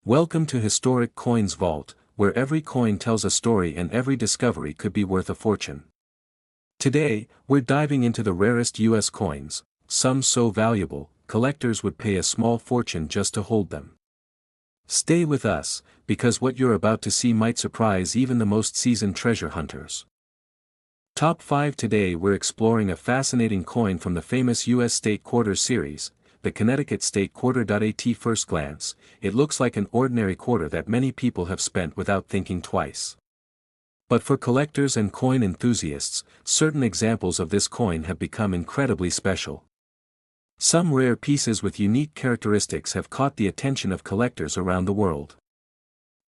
Welcome to Historic Coins Vault, where every coin tells a story and every discovery could be worth a fortune. Today, we're diving into the rarest U.S. coins, some so valuable, collectors would pay a small fortune just to hold them. Stay with us, because what you're about to see might surprise even the most seasoned treasure hunters. Top 5. Today we're exploring a fascinating coin from the famous U.S. State Quarter series, the Connecticut State Quarter. At first glance, it looks like an ordinary quarter that many people have spent without thinking twice. But for collectors and coin enthusiasts, certain examples of this coin have become incredibly special. Some rare pieces with unique characteristics have caught the attention of collectors around the world.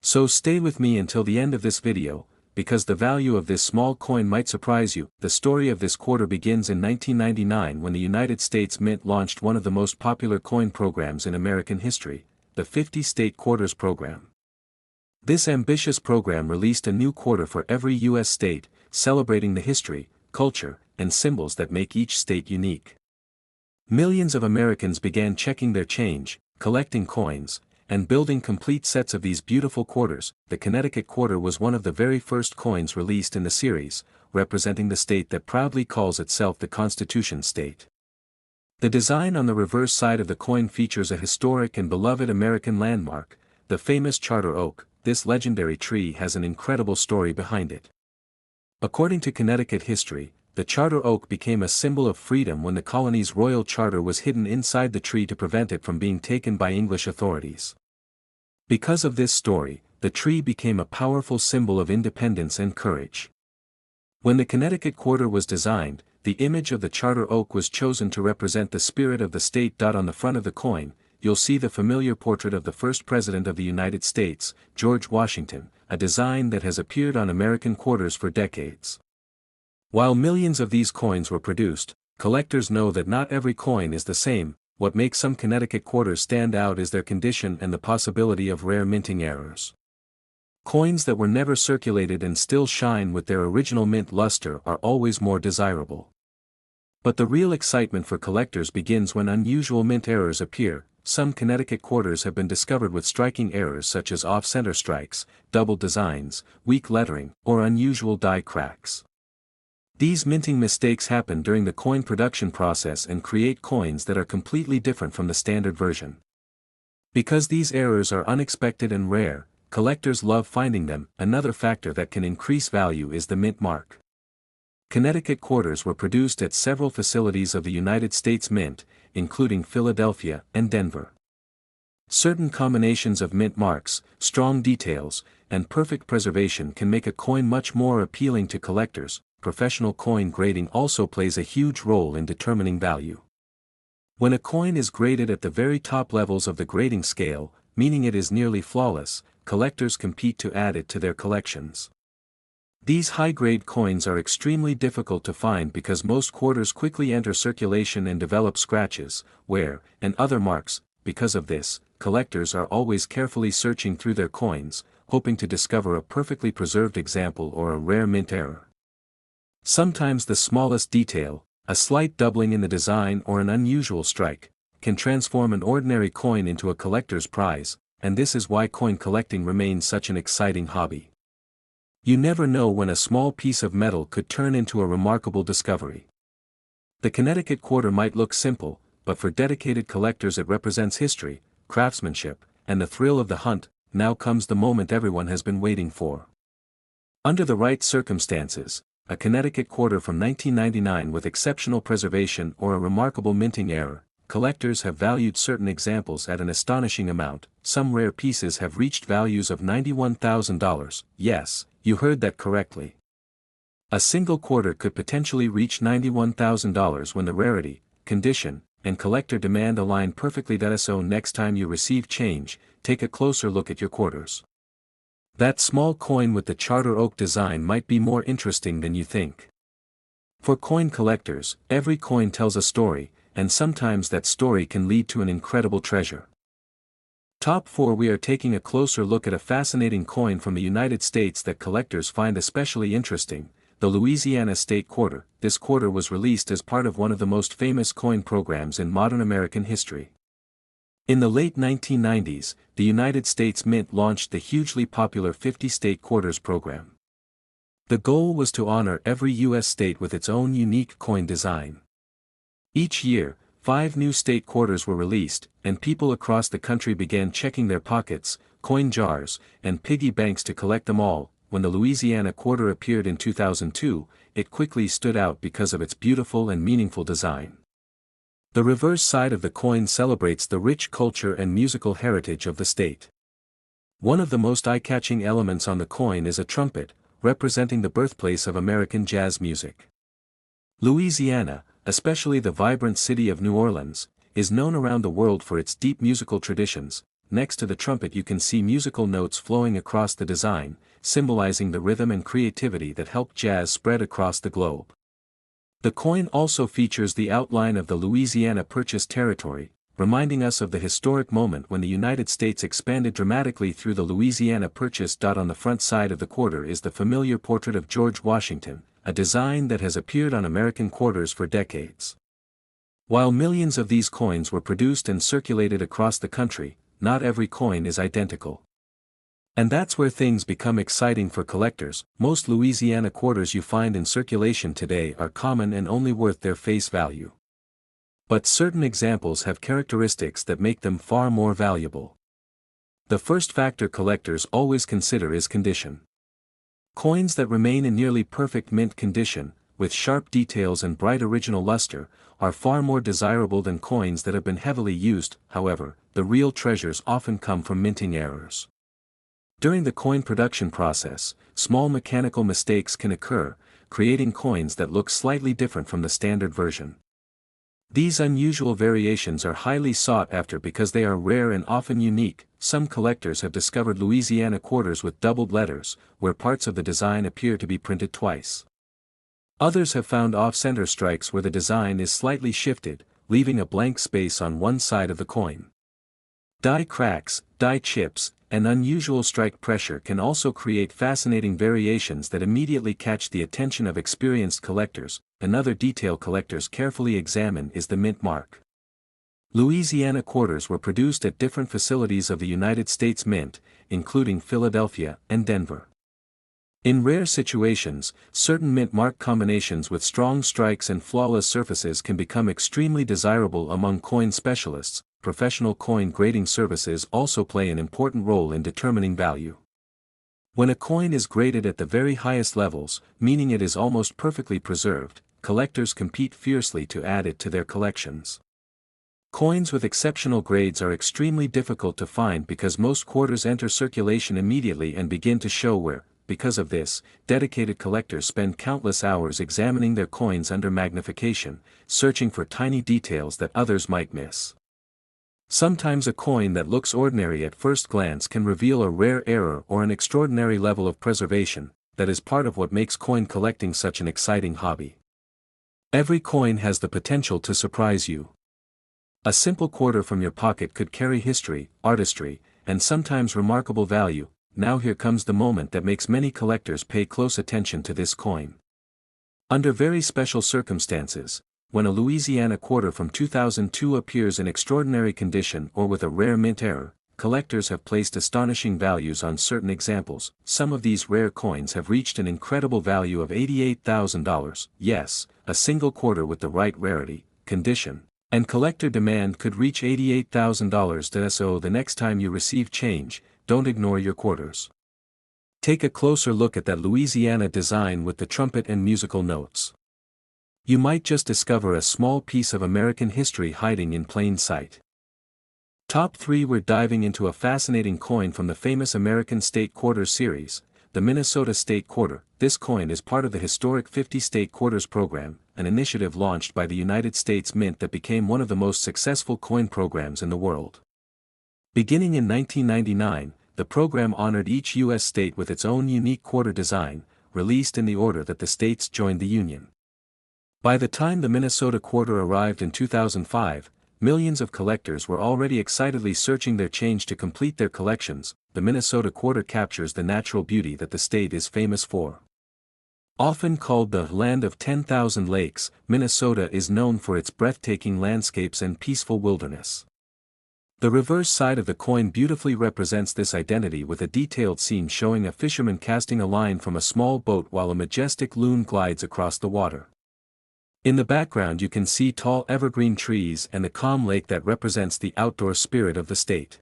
So stay with me until the end of this video, because the value of this small coin might surprise you. The story of this quarter begins in 1999 when the United States Mint launched one of the most popular coin programs in American history, the 50 State Quarters program. This ambitious program released a new quarter for every U.S. state, celebrating the history, culture, and symbols that make each state unique. Millions of Americans began checking their change, collecting coins, and building complete sets of these beautiful quarters. The Connecticut quarter was one of the very first coins released in the series, representing the state that proudly calls itself the Constitution State. The design on the reverse side of the coin features a historic and beloved American landmark, the famous charter oak. This legendary tree has an incredible story behind it. According to Connecticut history, the charter oak became a symbol of freedom when the colony's royal charter was hidden inside the tree to prevent it from being taken by English authorities. Because of this story, the tree became a powerful symbol of independence and courage. When the Connecticut quarter was designed, the image of the charter oak was chosen to represent the spirit of the state. On the front of the coin, you'll see the familiar portrait of the first President of the United States, George Washington, a design that has appeared on American quarters for decades. While millions of these coins were produced, collectors know that not every coin is the same. What makes some Connecticut quarters stand out is their condition and the possibility of rare minting errors. Coins that were never circulated and still shine with their original mint luster are always more desirable. But the real excitement for collectors begins when unusual mint errors appear. Some Connecticut quarters have been discovered with striking errors such as off-center strikes, double designs, weak lettering, or unusual die cracks. These minting mistakes happen during the coin production process and create coins that are completely different from the standard version. Because these errors are unexpected and rare, collectors love finding them. Another factor that can increase value is the mint mark. Connecticut quarters were produced at several facilities of the United States Mint, including Philadelphia and Denver. Certain combinations of mint marks, strong details, and perfect preservation can make a coin much more appealing to collectors. Professional coin grading also plays a huge role in determining value. When a coin is graded at the very top levels of the grading scale, meaning it is nearly flawless, collectors compete to add it to their collections. These high-grade coins are extremely difficult to find because most quarters quickly enter circulation and develop scratches, wear, and other marks. Because of this, collectors are always carefully searching through their coins, hoping to discover a perfectly preserved example or a rare mint error. Sometimes the smallest detail, a slight doubling in the design or an unusual strike, can transform an ordinary coin into a collector's prize, and this is why coin collecting remains such an exciting hobby. You never know when a small piece of metal could turn into a remarkable discovery. The Connecticut quarter might look simple, but for dedicated collectors it represents history, craftsmanship, and the thrill of the hunt. Now comes the moment everyone has been waiting for. Under the right circumstances, a Connecticut quarter from 1999 with exceptional preservation or a remarkable minting error, collectors have valued certain examples at an astonishing amount. Some rare pieces have reached values of $91,000, yes, you heard that correctly. A single quarter could potentially reach $91,000 when the rarity, condition, and collector demand align perfectly. So next time you receive change, take a closer look at your quarters. That small coin with the charter oak design might be more interesting than you think. For coin collectors, every coin tells a story, and sometimes that story can lead to an incredible treasure. Top 4. We are taking a closer look at a fascinating coin from the United States that collectors find especially interesting, the Louisiana State Quarter. This quarter was released as part of one of the most famous coin programs in modern American history. In the late 1990s, the United States Mint launched the hugely popular 50-state quarters program. The goal was to honor every U.S. state with its own unique coin design. Each year, 5 new state quarters were released, and people across the country began checking their pockets, coin jars, and piggy banks to collect them all. When the Louisiana quarter appeared in 2002, it quickly stood out because of its beautiful and meaningful design. The reverse side of the coin celebrates the rich culture and musical heritage of the state. One of the most eye-catching elements on the coin is a trumpet, representing the birthplace of American jazz music. Louisiana, especially the vibrant city of New Orleans, is known around the world for its deep musical traditions. Next to the trumpet you can see musical notes flowing across the design, symbolizing the rhythm and creativity that helped jazz spread across the globe. The coin also features the outline of the Louisiana Purchase territory, reminding us of the historic moment when the United States expanded dramatically through the Louisiana Purchase. On the front side of the quarter is the familiar portrait of George Washington, a design that has appeared on American quarters for decades. While millions of these coins were produced and circulated across the country, not every coin is identical. And that's where things become exciting for collectors. Most Louisiana quarters you find in circulation today are common and only worth their face value. But certain examples have characteristics that make them far more valuable. The first factor collectors always consider is condition. Coins that remain in nearly perfect mint condition, with sharp details and bright original luster, are far more desirable than coins that have been heavily used. However, the real treasures often come from minting errors. During the coin production process, small mechanical mistakes can occur, creating coins that look slightly different from the standard version. These unusual variations are highly sought after because they are rare and often unique. Some collectors have discovered Louisiana quarters with doubled letters, where parts of the design appear to be printed twice. Others have found off-center strikes where the design is slightly shifted, leaving a blank space on one side of the coin. Die cracks, die chips, and unusual strike pressure can also create fascinating variations that immediately catch the attention of experienced collectors. Another detail collectors carefully examine is the mint mark. Louisiana quarters were produced at different facilities of the United States Mint, including Philadelphia and Denver. In rare situations, certain mint mark combinations with strong strikes and flawless surfaces can become extremely desirable among coin specialists. Professional coin grading services also play an important role in determining value. When a coin is graded at the very highest levels, meaning it is almost perfectly preserved, collectors compete fiercely to add it to their collections. Coins with exceptional grades are extremely difficult to find because most quarters enter circulation immediately and begin to show wear. Because of this, dedicated collectors spend countless hours examining their coins under magnification, searching for tiny details that others might miss. Sometimes a coin that looks ordinary at first glance can reveal a rare error or an extraordinary level of preservation. That is part of what makes coin collecting such an exciting hobby. Every coin has the potential to surprise you. A simple quarter from your pocket could carry history, artistry, and sometimes remarkable value. Now here comes the moment that makes many collectors pay close attention to this coin. Under very special circumstances, when a Louisiana quarter from 2002 appears in extraordinary condition or with a rare mint error, collectors have placed astonishing values on certain examples. Some of these rare coins have reached an incredible value of $88,000. Yes, a single quarter with the right rarity, condition, and collector demand could reach $88,000. So the next time you receive change, don't ignore your quarters. Take a closer look at that Louisiana design with the trumpet and musical notes. You might just discover a small piece of American history hiding in plain sight. Top 3. We're diving into a fascinating coin from the famous American State Quarters series, the Minnesota State Quarter. This coin is part of the historic 50 State Quarters program, an initiative launched by the United States Mint that became one of the most successful coin programs in the world. Beginning in 1999, the program honored each U.S. state with its own unique quarter design, released in the order that the states joined the Union. By the time the Minnesota quarter arrived in 2005, millions of collectors were already excitedly searching their change to complete their collections. The Minnesota quarter captures the natural beauty that the state is famous for. Often called the land of 10,000 lakes, Minnesota is known for its breathtaking landscapes and peaceful wilderness. The reverse side of the coin beautifully represents this identity with a detailed scene showing a fisherman casting a line from a small boat while a majestic loon glides across the water. In the background you can see tall evergreen trees and the calm lake that represents the outdoor spirit of the state.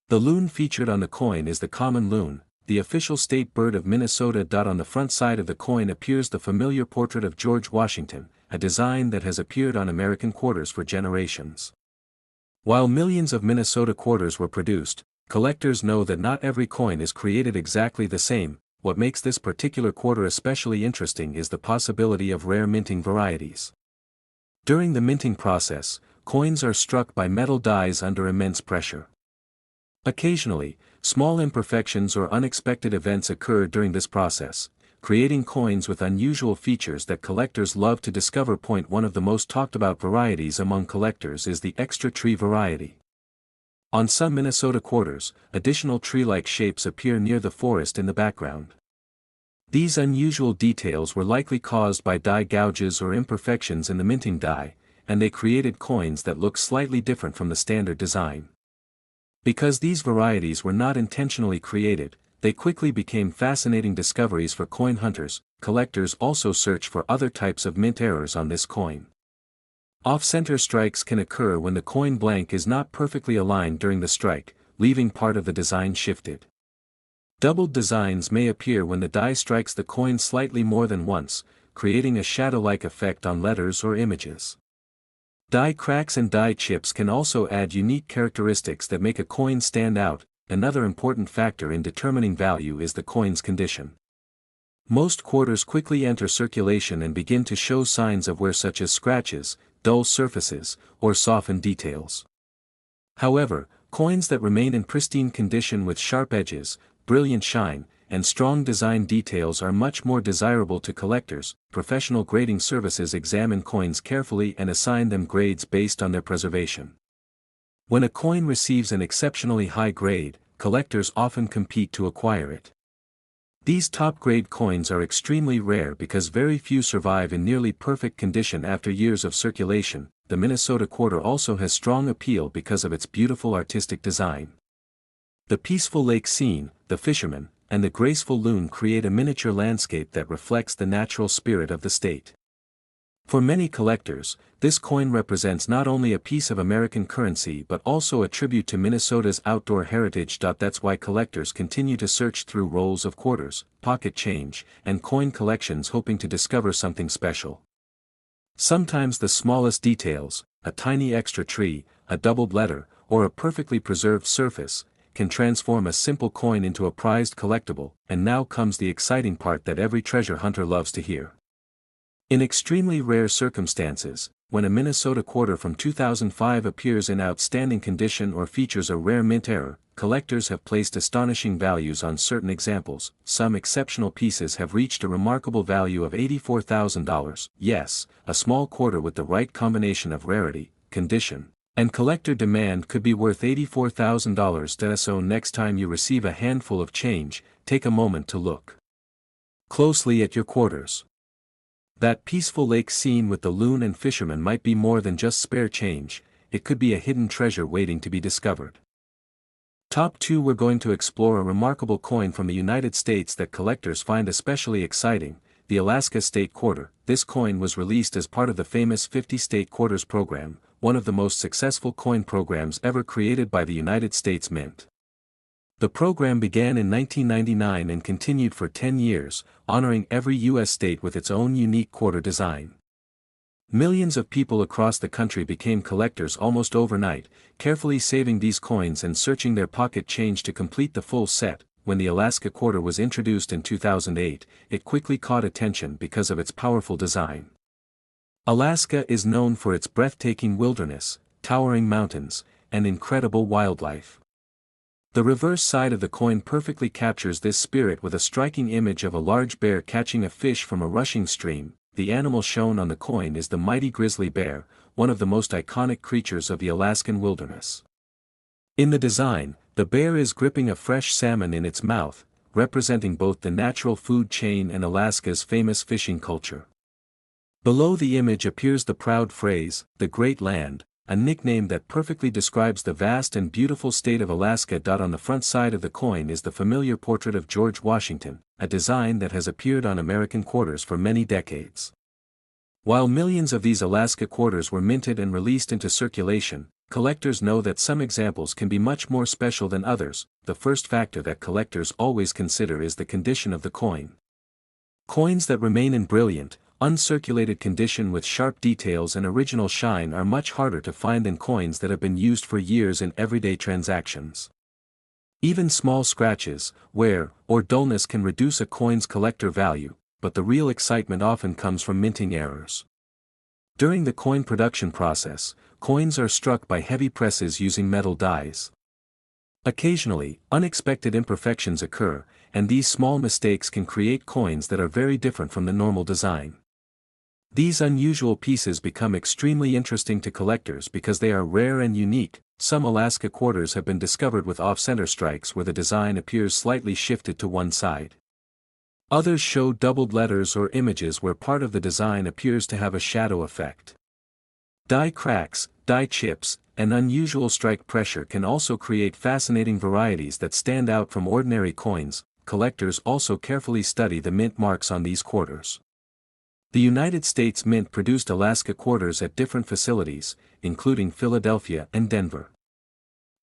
The loon featured on the coin is the common loon, the official state bird of Minnesota. On the front side of the coin appears the familiar portrait of George Washington, a design that has appeared on American quarters for generations. While millions of Minnesota quarters were produced, collectors know that not every coin is created exactly the same. What makes this particular quarter especially interesting is the possibility of rare minting varieties. During the minting process, coins are struck by metal dies under immense pressure. Occasionally, small imperfections or unexpected events occur during this process, creating coins with unusual features that collectors love to discover. One of the most talked about varieties among collectors is the extra tree variety. On some Minnesota quarters, additional tree-like shapes appear near the forest in the background. These unusual details were likely caused by die gouges or imperfections in the minting die, and they created coins that look slightly different from the standard design. Because these varieties were not intentionally created, they quickly became fascinating discoveries for coin hunters. Collectors also search for other types of mint errors on this coin. Off-center strikes can occur when the coin blank is not perfectly aligned during the strike, leaving part of the design shifted. Doubled designs may appear when the die strikes the coin slightly more than once, creating a shadow-like effect on letters or images. Die cracks and die chips can also add unique characteristics that make a coin stand out. Another important factor in determining value is the coin's condition. Most quarters quickly enter circulation and begin to show signs of wear, such as scratches, dull surfaces, or softened details. However, coins that remain in pristine condition with sharp edges, brilliant shine, and strong design details are much more desirable to collectors. Professional grading services examine coins carefully and assign them grades based on their preservation. When a coin receives an exceptionally high grade, collectors often compete to acquire it. These top-grade coins are extremely rare because very few survive in nearly perfect condition after years of circulation. The Minnesota quarter also has strong appeal because of its beautiful artistic design. The peaceful lake scene, the fisherman, and the graceful loon create a miniature landscape that reflects the natural spirit of the state. For many collectors, this coin represents not only a piece of American currency but also a tribute to Minnesota's outdoor heritage. That's why collectors continue to search through rolls of quarters, pocket change, and coin collections hoping to discover something special. Sometimes the smallest details, a tiny extra tree, a doubled letter, or a perfectly preserved surface, can transform a simple coin into a prized collectible. And now comes the exciting part that every treasure hunter loves to hear. In extremely rare circumstances, when a Minnesota quarter from 2005 appears in outstanding condition or features a rare mint error, collectors have placed astonishing values on certain examples. Some exceptional pieces have reached a remarkable value of $84,000. Yes, a small quarter with the right combination of rarity, condition, and collector demand could be worth $84,000. So next time you receive a handful of change, take a moment to look closely at your quarters. That peaceful lake scene with the loon and fisherman might be more than just spare change, it could be a hidden treasure waiting to be discovered. Top 2. We're going to explore a remarkable coin from the United States that collectors find especially exciting, the Alaska State Quarter. This coin was released as part of the famous 50 State Quarters program, one of the most successful coin programs ever created by the United States Mint. The program began in 1999 and continued for 10 years, honoring every U.S. state with its own unique quarter design. Millions of people across the country became collectors almost overnight, carefully saving these coins and searching their pocket change to complete the full set. When the Alaska quarter was introduced in 2008, it quickly caught attention because of its powerful design. Alaska is known for its breathtaking wilderness, towering mountains, and incredible wildlife. The reverse side of the coin perfectly captures this spirit with a striking image of a large bear catching a fish from a rushing stream. The animal shown on the coin is the mighty grizzly bear, one of the most iconic creatures of the Alaskan wilderness. In the design, the bear is gripping a fresh salmon in its mouth, representing both the natural food chain and Alaska's famous fishing culture. Below the image appears the proud phrase, "the great land," a nickname that perfectly describes the vast and beautiful state of Alaska. On the front side of the coin is the familiar portrait of George Washington, a design that has appeared on American quarters for many decades. While millions of these Alaska quarters were minted and released into circulation, collectors know that some examples can be much more special than others. The first factor that collectors always consider is the condition of the coin. Coins that remain in brilliant, uncirculated condition with sharp details and original shine are much harder to find than coins that have been used for years in everyday transactions. Even small scratches, wear, or dullness can reduce a coin's collector value, but the real excitement often comes from minting errors. During the coin production process, coins are struck by heavy presses using metal dies. Occasionally, unexpected imperfections occur, and these small mistakes can create coins that are very different from the normal design. These unusual pieces become extremely interesting to collectors because they are rare and unique. Some Alaska quarters have been discovered with off-center strikes where the design appears slightly shifted to one side. Others show doubled letters or images where part of the design appears to have a shadow effect. Die cracks, die chips, and unusual strike pressure can also create fascinating varieties that stand out from ordinary coins. Collectors also carefully study the mint marks on these quarters. The United States Mint produced Alaska quarters at different facilities, including Philadelphia and Denver.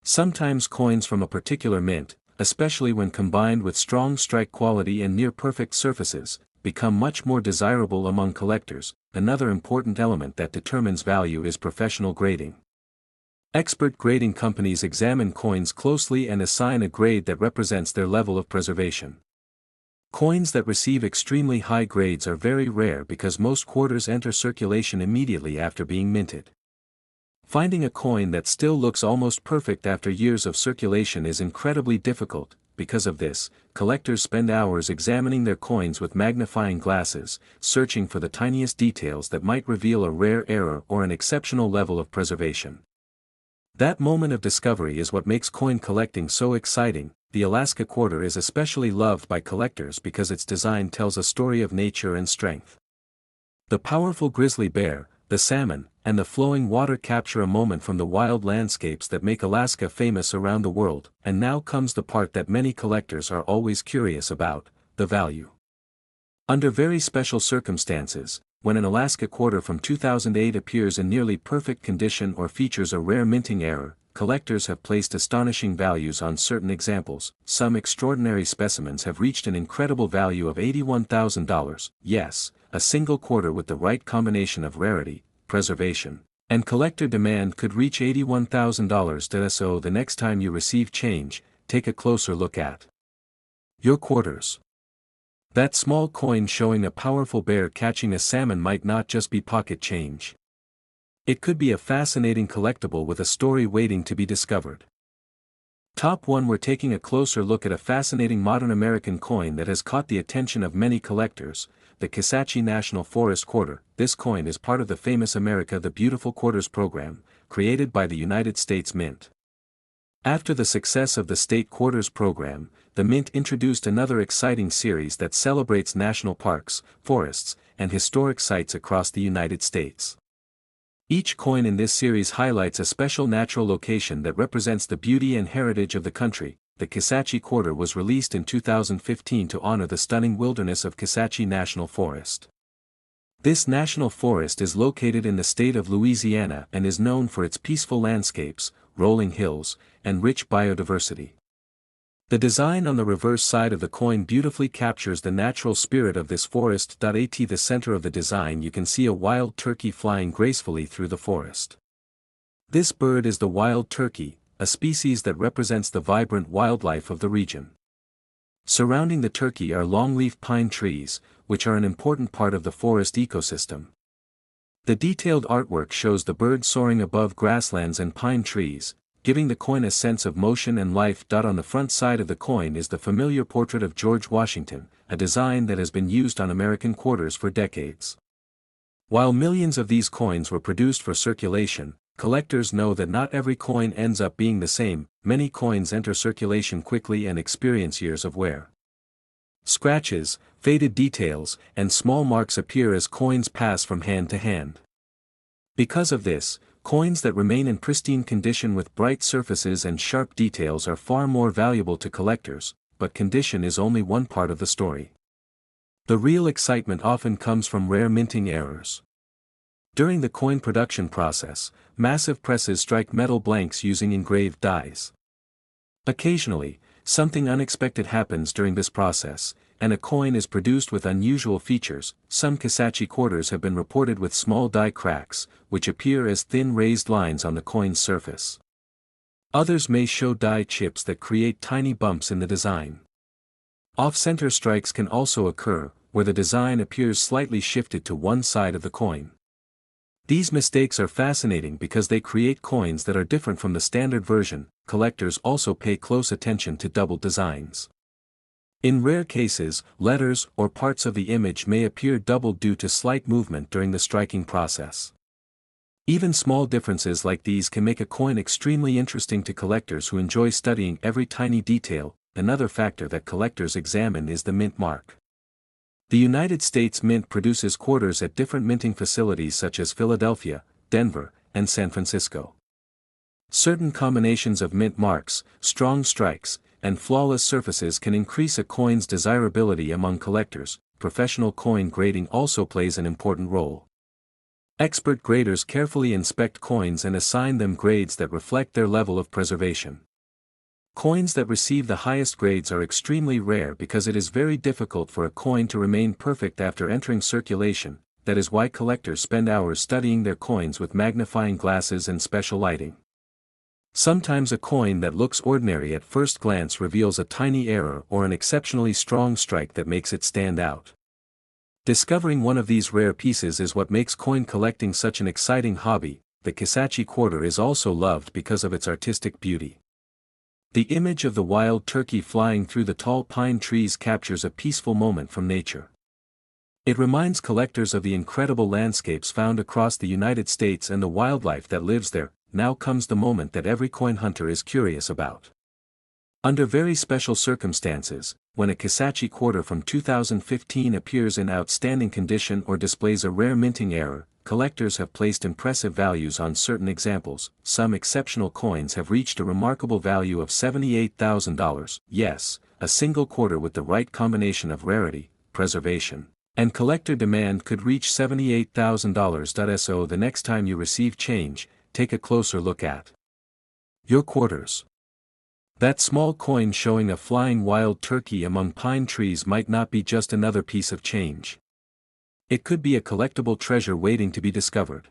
Sometimes coins from a particular mint, especially when combined with strong strike quality and near-perfect surfaces, become much more desirable among collectors. Another important element that determines value is professional grading. Expert grading companies examine coins closely and assign a grade that represents their level of preservation. Coins that receive extremely high grades are very rare because most quarters enter circulation immediately after being minted. Finding a coin that still looks almost perfect after years of circulation is incredibly difficult. Because of this, collectors spend hours examining their coins with magnifying glasses, searching for the tiniest details that might reveal a rare error or an exceptional level of preservation. That moment of discovery is what makes coin collecting so exciting. The Alaska quarter is especially loved by collectors because its design tells a story of nature and strength. The powerful grizzly bear, the salmon, and the flowing water capture a moment from the wild landscapes that make Alaska famous around the world. And now comes the part that many collectors are always curious about: the value. Under very special circumstances, when an Alaska quarter from 2008 appears in nearly perfect condition or features a rare minting error, collectors have placed astonishing values on certain examples. Some extraordinary specimens have reached an incredible value of $81,000. Yes, a single quarter with the right combination of rarity, preservation, and collector demand could reach $81,000. So the next time you receive change, take a closer look at your quarters. That small coin showing a powerful bear catching a salmon might not just be pocket change. It could be a fascinating collectible with a story waiting to be discovered. Top 1. We're taking a closer look at a fascinating modern American coin that has caught the attention of many collectors: the Kisatchie National Forest Quarter. This coin is part of the famous America the Beautiful Quarters program, created by the United States Mint. After the success of the State Quarters program, the Mint introduced another exciting series that celebrates national parks, forests, and historic sites across the United States. Each coin in this series highlights a special natural location that represents the beauty and heritage of the country. The Kisatchie Quarter was released in 2015 to honor the stunning wilderness of Kisatchie National Forest. This national forest is located in the state of Louisiana and is known for its peaceful landscapes, rolling hills, and rich biodiversity. The design on the reverse side of the coin beautifully captures the natural spirit of this forest. At the center of the design you can see a wild turkey flying gracefully through the forest. This bird is the wild turkey, a species that represents the vibrant wildlife of the region. Surrounding the turkey are longleaf pine trees, which are an important part of the forest ecosystem. The detailed artwork shows the bird soaring above grasslands and pine trees, giving the coin a sense of motion and life. On the front side of the coin is the familiar portrait of George Washington, a design that has been used on American quarters for decades. While millions of these coins were produced for circulation, collectors know that not every coin ends up being the same. Many coins enter circulation quickly and experience years of wear. Scratches, faded details, and small marks appear as coins pass from hand to hand. Because of this, Coins that remain in pristine condition with bright surfaces and sharp details are far more valuable to collectors, but condition is only one part of the story. The real excitement often comes from rare minting errors. During the coin production process, massive presses strike metal blanks using engraved dies. Occasionally, something unexpected happens during this process, and a coin is produced with unusual features. Some Kisatchie quarters have been reported with small die cracks, which appear as thin raised lines on the coin's surface. Others may show die chips that create tiny bumps in the design. Off-center strikes can also occur, where the design appears slightly shifted to one side of the coin. These mistakes are fascinating because they create coins that are different from the standard version. Collectors also pay close attention to double designs. In rare cases, letters or parts of the image may appear doubled due to slight movement during the striking process. Even small differences like these can make a coin extremely interesting to collectors who enjoy studying every tiny detail. Another factor that collectors examine is the mint mark. The United States Mint produces quarters at different minting facilities such as Philadelphia, Denver, and San Francisco. Certain combinations of mint marks, strong strikes, and flawless surfaces can increase a coin's desirability among collectors. Professional coin grading also plays an important role. Expert graders carefully inspect coins and assign them grades that reflect their level of preservation. Coins that receive the highest grades are extremely rare because it is very difficult for a coin to remain perfect after entering circulation. That is why collectors spend hours studying their coins with magnifying glasses and special lighting. Sometimes a coin that looks ordinary at first glance reveals a tiny error or an exceptionally strong strike that makes it stand out. Discovering one of these rare pieces is what makes coin collecting such an exciting hobby. The Kisatchie quarter is also loved because of its artistic beauty. The image of the wild turkey flying through the tall pine trees captures a peaceful moment from nature. It reminds collectors of the incredible landscapes found across the United States and the wildlife that lives there. Now comes the moment that every coin hunter is curious about. Under very special circumstances, when a Kisatchie quarter from 2015 appears in outstanding condition or displays a rare minting error, collectors have placed impressive values on certain examples. Some exceptional coins have reached a remarkable value of $78,000. Yes, a single quarter with the right combination of rarity, preservation, and collector demand could reach $78,000. So the next time you receive change, take a closer look at your quarters. That small coin showing a flying wild turkey among pine trees might not be just another piece of change. It could be a collectible treasure waiting to be discovered.